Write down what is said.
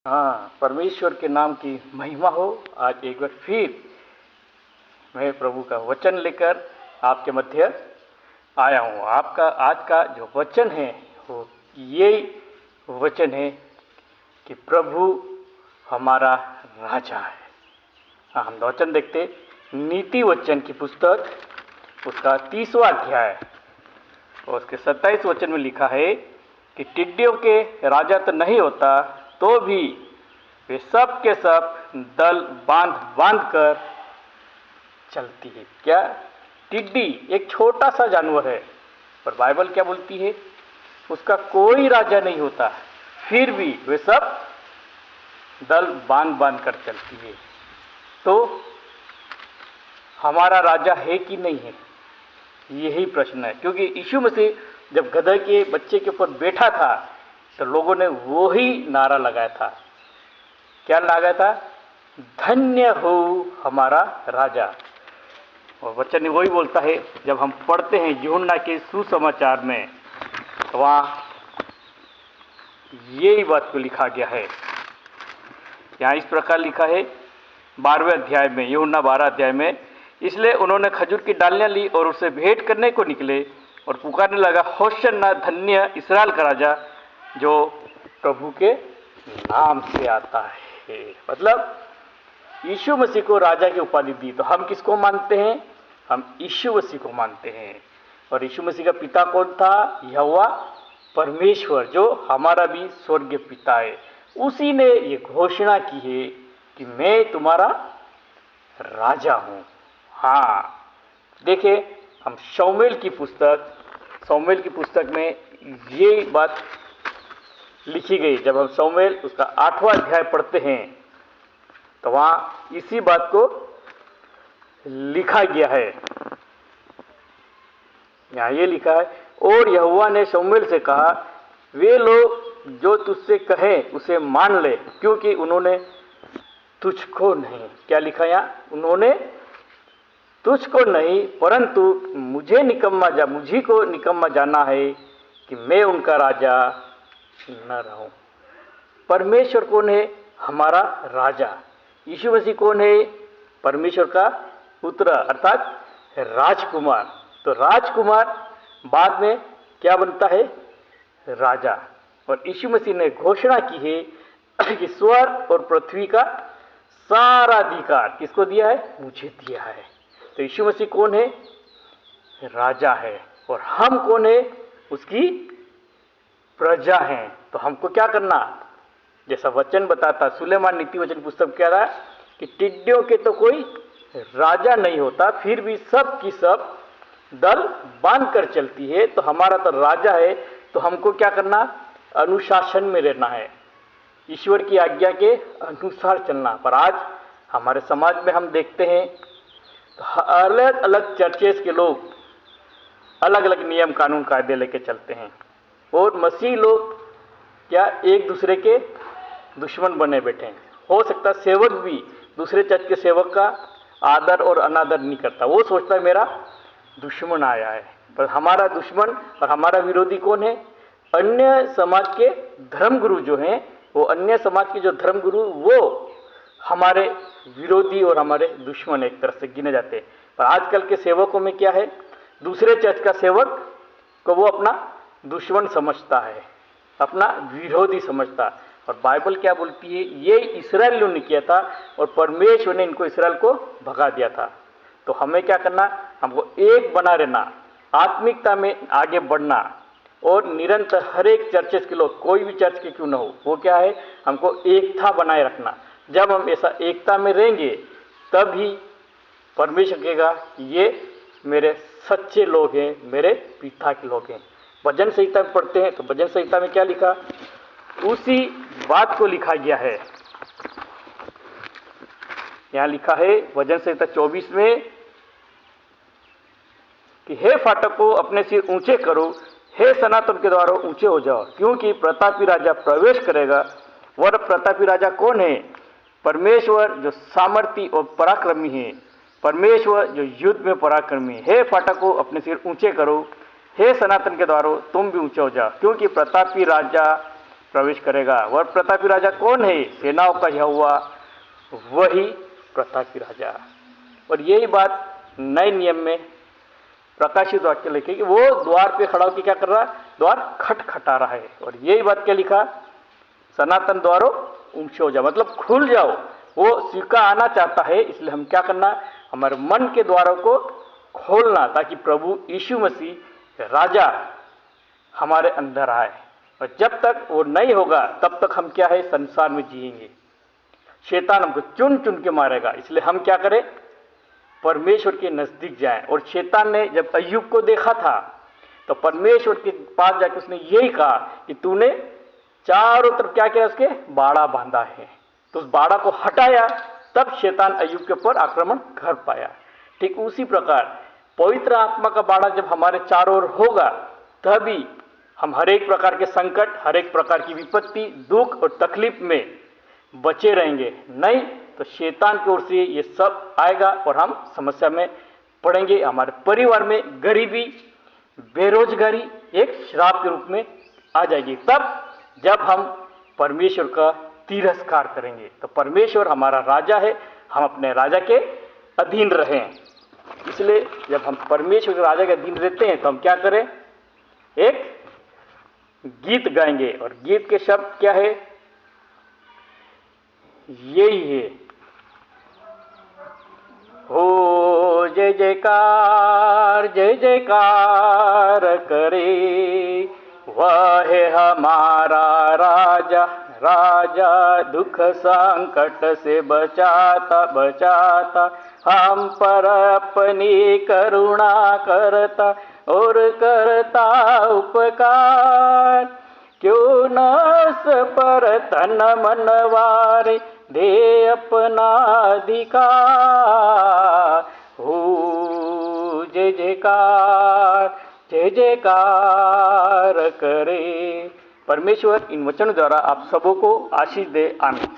हाँ, परमेश्वर के नाम की महिमा हो। आज एक बार फिर मैं प्रभु का वचन लेकर आपके मध्य आया हूँ। आपका आज का जो वचन है वो ये वचन है कि प्रभु हमारा राजा है। हाँ, हम वचन देखते नीति वचन की पुस्तक उसका 30वां अध्याय और उसके 27 वचन में लिखा है कि टिड्डियों के राजा तो नहीं होता तो भी वे सब के सब दल बांध बांध कर चलती है। क्या टिड्डी एक छोटा सा जानवर है, पर बाइबल क्या बोलती है? उसका कोई राजा नहीं होता, फिर भी वे सब दल बांध बांध कर चलती है। तो हमारा राजा है कि नहीं है, यही प्रश्न है। क्योंकि यीशु मसीह जब गधे के बच्चे के ऊपर बैठा था तो लोगों ने वो ही नारा लगाया था। क्या लगाया था? धन्य हो हमारा राजा। और वचन वही बोलता है, जब हम पढ़ते हैं यूहन्ना के सुसमाचार में तो वहाँ यही बात को लिखा गया है। यहाँ इस प्रकार लिखा है 12वें अध्याय में, यूहन्ना 12 अध्याय में, इसलिए उन्होंने खजूर की डालियाँ ली और उसे भेंट करने को निकले और पुकारने लगा, होशन्ना, धन्य इस्राएल का राजा जो प्रभु के नाम से आता है। मतलब यीशु मसीह को राजा की उपाधि दी। तो हम किसको मानते हैं? हम यीशु मसीह को मानते हैं। और यीशु मसीह का पिता कौन था? यहोवा परमेश्वर, जो हमारा भी स्वर्गीय पिता है। उसी ने ये घोषणा की है कि मैं तुम्हारा राजा हूँ। हाँ, देखिए हम शमूएल की पुस्तक में ये बात लिखी गई। जब हम शमूएल उसका 8वां अध्याय पढ़ते हैं तो वहाँ इसी बात को लिखा गया है। यहाँ ये लिखा है, और यहोवा ने शमूएल से कहा, वे लोग जो तुझसे कहें उसे मान ले, क्योंकि उन्होंने तुझको नहीं, क्या लिखा यहाँ? उन्होंने तुझको नहीं परंतु मुझी को निकम्मा जाना है कि मैं उनका राजा न रहूं। परमेश्वर कौन है? हमारा राजा। यीशु मसीह कौन है? परमेश्वर का पुत्र अर्थात राजकुमार। तो राजकुमार बाद में क्या बनता है? राजा। और यीशु मसीह ने घोषणा की है कि स्वर्ग और पृथ्वी का सारा अधिकार किसको दिया है? मुझे दिया है। तो यीशु मसीह कौन है? राजा है। और हम कौन है? उसकी प्रजा हैं। तो हमको क्या करना? जैसा वचन बताता, सुलेमान नीति वचन पुस्तक क्या रहा कि टिड्डियों के तो कोई राजा नहीं होता, फिर भी सब की सब दल बांध कर चलती है। तो हमारा तो राजा है, तो हमको क्या करना? अनुशासन में रहना है, ईश्वर की आज्ञा के अनुसार चलना। पर आज हमारे समाज में हम देखते हैं तो अलग अलग चर्चेस के लोग अलग अलग नियम कानून कायदे लेके चलते हैं, और मसीह लोग क्या एक दूसरे के दुश्मन बने बैठे हैं। हो सकता सेवक भी दूसरे चर्च के सेवक का आदर और अनादर नहीं करता, वो सोचता है मेरा दुश्मन आया है। पर हमारा दुश्मन और हमारा विरोधी कौन है? अन्य समाज के धर्मगुरु जो हैं, वो अन्य समाज के जो धर्मगुरु वो हमारे विरोधी और हमारे दुश्मन एक तरह से गिने जाते हैं। पर आजकल के सेवकों में क्या है? दूसरे चर्च का सेवक को वो अपना दुश्मन समझता है, अपना विरोधी समझता। और बाइबल क्या बोलती है? ये इस्राएलियों ने किया था और परमेश्वर ने इनको इस्राएल को भगा दिया था। तो हमें क्या करना? हमको एक बना रहना, आत्मिकता में आगे बढ़ना, और निरंतर हर एक चर्चेस के लोग, कोई भी चर्च के क्यों ना हो, वो क्या है? हमको एकता बनाए रखना। जब हम ऐसा एकता में रहेंगे तब ही परमेश्वर कहेगा ये मेरे सच्चे लोग हैं, मेरे पिता के लोग हैं। भजन संहिता में पढ़ते हैं तो भजन संहिता में क्या लिखा? उसी बात को लिखा गया है। यहाँ लिखा है भजन संहिता 24 में कि हे फाटकों अपने सिर ऊंचे करो, हे सनातन के द्वारों ऊंचे हो जाओ, क्योंकि प्रतापी राजा प्रवेश करेगा। वह प्रतापी राजा कौन है? परमेश्वर जो सामर्थी और पराक्रमी है, परमेश्वर जो युद्ध में पराक्रमी है। हे फाटकों अपने सिर ऊंचे करो, हे सनातन के द्वारों तुम भी ऊंचे हो जाओ, क्योंकि प्रतापी राजा प्रवेश करेगा। वह प्रतापी राजा कौन है? सेनाओं का यहोवा, वही प्रतापी राजा। और यही बात नए नियम में प्रकाशित वाक्य लिखे कि वो द्वार पे खड़ा होकर क्या कर रहा है? द्वार खटखटा रहा है। और यही बात क्या लिखा? सनातन द्वारों ऊंचे हो जाओ, मतलब खुल जाओ। वो स्वीकार आना चाहता है, इसलिए हम क्या करना? हमारे मन के द्वारों को खोलना, ताकि प्रभु यीशु मसीह राजा हमारे अंदर आए। और जब तक वो नहीं होगा तब तक हम क्या है? संसार में जिएंगे। शैतान हमको चुन चुन के मारेगा। इसलिए हम क्या करें? परमेश्वर के नजदीक जाएं। और शैतान ने जब अय्यूब को देखा था तो परमेश्वर के पास जाकर उसने यही कहा कि तूने चारों तरफ क्या किया? उसके बाड़ा बांधा है। तो उस बाड़ा को हटाया, तब शैतान अय्यूब के ऊपर आक्रमण कर पाया। ठीक उसी प्रकार पवित्र आत्मा का बाड़ा जब हमारे चारों ओर होगा, तभी हम हर एक प्रकार के संकट, हर एक प्रकार की विपत्ति, दुख और तकलीफ में बचे रहेंगे। नहीं तो शैतान की ओर से ये सब आएगा और हम समस्या में पड़ेंगे। हमारे परिवार में गरीबी, बेरोजगारी एक श्राप के रूप में आ जाएगी। तब जब हम परमेश्वर का तिरस्कार करेंगे, तो परमेश्वर हमारा राजा है, हम अपने राजा के अधीन रहें। इसलिए जब हम परमेश्वर के राजा के अधीन रहते हैं तो हम क्या करें? एक गीत गाएंगे। और गीत के शब्द क्या है? यही है, हो जय जयकार, जय जयकार करे, वह है हमारा राजा, राजा दुख संकट से बचाता बचाता, हम पर अपनी करुणा करता और करता उपकार। क्यों न उस पर तन मन वारे, दे अपना अधिकार। हो जय जयकार, जय जयकार करे। परमेश्वर इन वचनों द्वारा आप सबों को आशीष दे। आमीन।